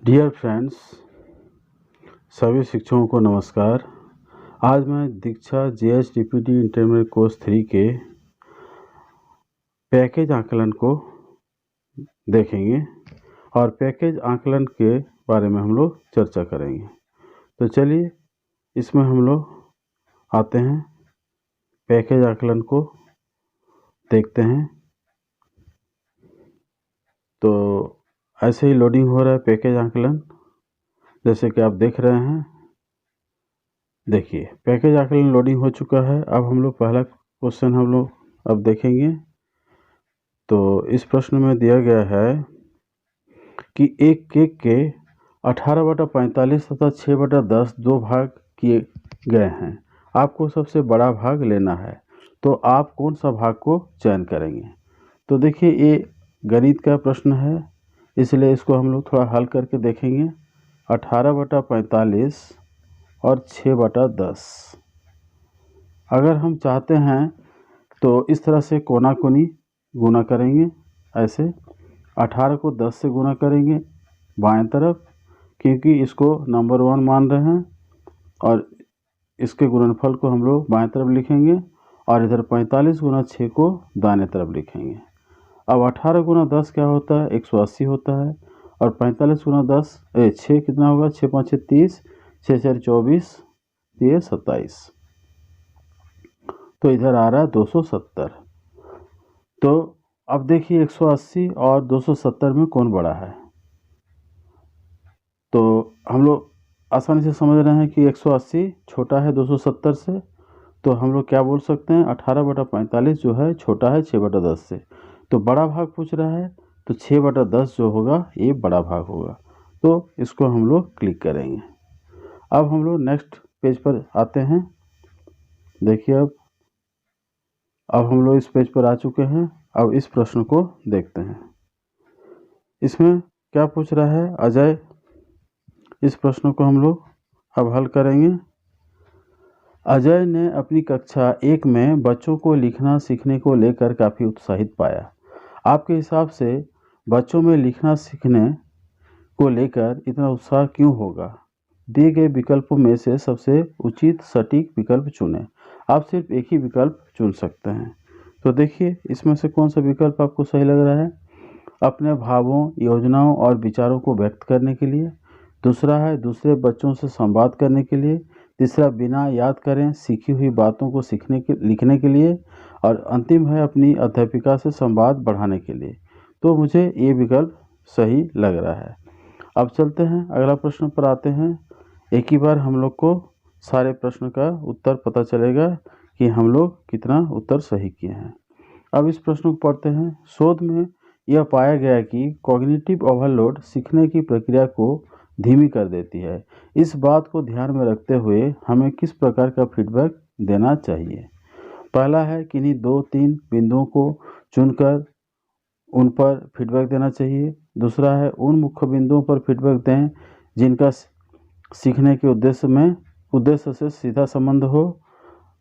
Dear friends, सभी शिक्षकों को नमस्कार। आज मैं दीक्षा JHDPT इंटरमीडिएट कोर्स 3 के पैकेज आकलन को देखेंगे और पैकेज आकलन के बारे में हम लोग चर्चा करेंगे। तो चलिए इसमें हम लोग आते हैं, पैकेज आकलन को देखते हैं। तो ऐसे ही लोडिंग हो रहा है पैकेज आकलन, जैसे कि आप देख रहे हैं। देखिए पैकेज आकलन लोडिंग हो चुका है। अब हम लोग पहला क्वेश्चन हम लोग अब देखेंगे। तो इस प्रश्न में दिया गया है कि एक केक के 18/45 तथा 6/10 दो भाग किए गए हैं। आपको सबसे बड़ा भाग लेना है, तो आप कौन सा भाग को चयन करेंगे? तो देखिए ये गणित का प्रश्न है, इसलिए इसको हम लोग थोड़ा हल करके देखेंगे। 18/45 और 6/10 अगर हम चाहते हैं तो इस तरह से कोना कोनी गुना करेंगे। ऐसे 18 को 10 से गुना करेंगे बाएं तरफ, क्योंकि इसको नंबर 1 मान रहे हैं, और इसके गुणनफल को हम लोग बाएं तरफ लिखेंगे, और इधर 45 गुना 6 को दाहिने तरफ लिखेंगे। अब 18 गुना 10 क्या होता है? 180 होता है। और 45 गुना 10 6 कितना होगा? 6 5 30, 6 4 24, 27। तो इधर आ रहा है 270। तो अब देखिए 180 और 270 में कौन बड़ा है? तो हम लोग आसानी से समझ रहे हैं कि 180 छोटा है 270 से। तो हम लोग क्या बोल सकते हैं? 18/45 जो है छोटा है 6/10 से। तो बड़ा भाग पूछ रहा है, तो 6/10 जो होगा ये बड़ा भाग होगा। तो इसको हम लोग क्लिक करेंगे। अब हम लोग नेक्स्ट पेज पर आते हैं। देखिए अब हम लोग इस पेज पर आ चुके हैं। अब इस प्रश्न को देखते हैं। इसमें क्या पूछ रहा है अजय? इस प्रश्न को हम लोग अब हल करेंगे। अजय ने अपनी कक्षा 1 में बच्चों को लिखना सीखने को लेकर काफ़ी उत्साहित पाया। आपके हिसाब से बच्चों में लिखना सीखने को लेकर इतना उत्साह क्यों होगा? दिए गए विकल्पों में से सबसे उचित सटीक विकल्प चुनें। आप सिर्फ एक ही विकल्प चुन सकते हैं। तो देखिए इसमें से कौन सा विकल्प आपको सही लग रहा है? अपने भावों, योजनाओं और विचारों को व्यक्त करने के लिए। दूसरा है दूसरे बच्चों से संवाद करने के लिए। तीसरा बिना याद करें सीखी हुई बातों को लिखने के लिए। और अंतिम है अपनी अध्यापिका से संवाद बढ़ाने के लिए। तो मुझे ये विकल्प सही लग रहा है। अब चलते हैं अगला प्रश्न पर आते हैं। एक ही बार हम लोग को सारे प्रश्न का उत्तर पता चलेगा कि हम लोग कितना उत्तर सही किए हैं। अब इस प्रश्न को पढ़ते हैं। शोध में यह पाया गया कि कॉग्निटिव ओवरलोड सीखने की प्रक्रिया को धीमी कर देती है। इस बात को ध्यान में रखते हुए हमें किस प्रकार का फीडबैक देना चाहिए? पहला है किन्हीं 2-3 बिंदुओं को चुनकर उन पर फीडबैक देना चाहिए। दूसरा है उन मुख्य बिंदुओं पर फीडबैक दें जिनका सीखने के उद्देश्य से सीधा संबंध हो।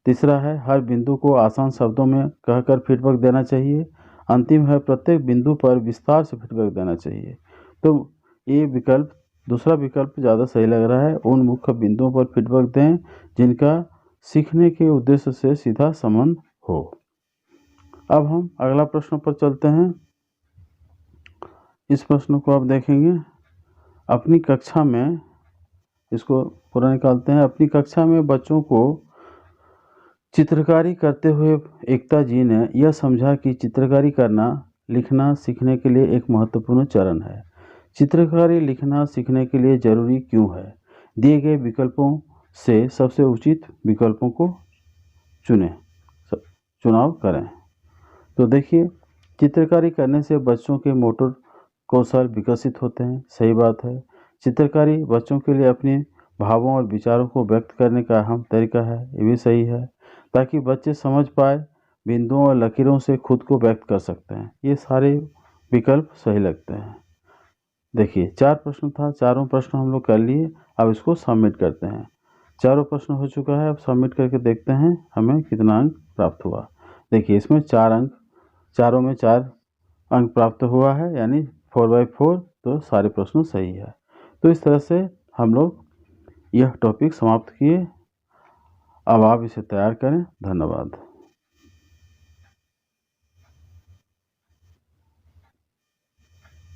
तीसरा है हर बिंदु को आसान शब्दों में कहकर फीडबैक देना चाहिए। अंतिम है प्रत्येक बिंदु पर विस्तार से फीडबैक देना चाहिए। तो ये विकल्प, दूसरा विकल्प ज़्यादा सही लग रहा है। उन मुख्य बिंदुओं पर फीडबैक दें जिनका सीखने के उद्देश्य से सीधा संबंध हो। अब हम अगला प्रश्न पर चलते हैं। इस प्रश्न को आप देखेंगे। अपनी कक्षा में, इसको पूरा निकालते हैं। अपनी कक्षा में बच्चों को चित्रकारी करते हुए एकता जी ने यह समझा कि चित्रकारी करना लिखना सीखने के लिए एक महत्वपूर्ण चरण है। चित्रकारी लिखना सीखने के लिए जरूरी क्यों है? दिए गए विकल्पों से सबसे उचित विकल्पों को चुनाव करें। तो देखिए चित्रकारी करने से बच्चों के मोटर कौशल विकसित होते हैं। सही बात है। चित्रकारी बच्चों के लिए अपने भावों और विचारों को व्यक्त करने का अहम तरीका है। ये भी सही है, ताकि बच्चे समझ पाए, बिंदुओं और लकीरों से खुद को व्यक्त कर सकते हैं। ये सारे विकल्प सही लगते हैं। देखिए 4 प्रश्न था, चारों प्रश्न हम लोग कर लिए। अब इसको सबमिट करते हैं। चारों प्रश्न हो चुका है। अब सबमिट करके देखते हैं हमें कितना अंक प्राप्त हुआ। देखिए इसमें 4 अंक, चारों में 4 अंक प्राप्त हुआ है, यानी 4/4। तो सारे प्रश्न सही है। तो इस तरह से हम लोग यह टॉपिक समाप्त किए। अब आप इसे तैयार करें। धन्यवाद।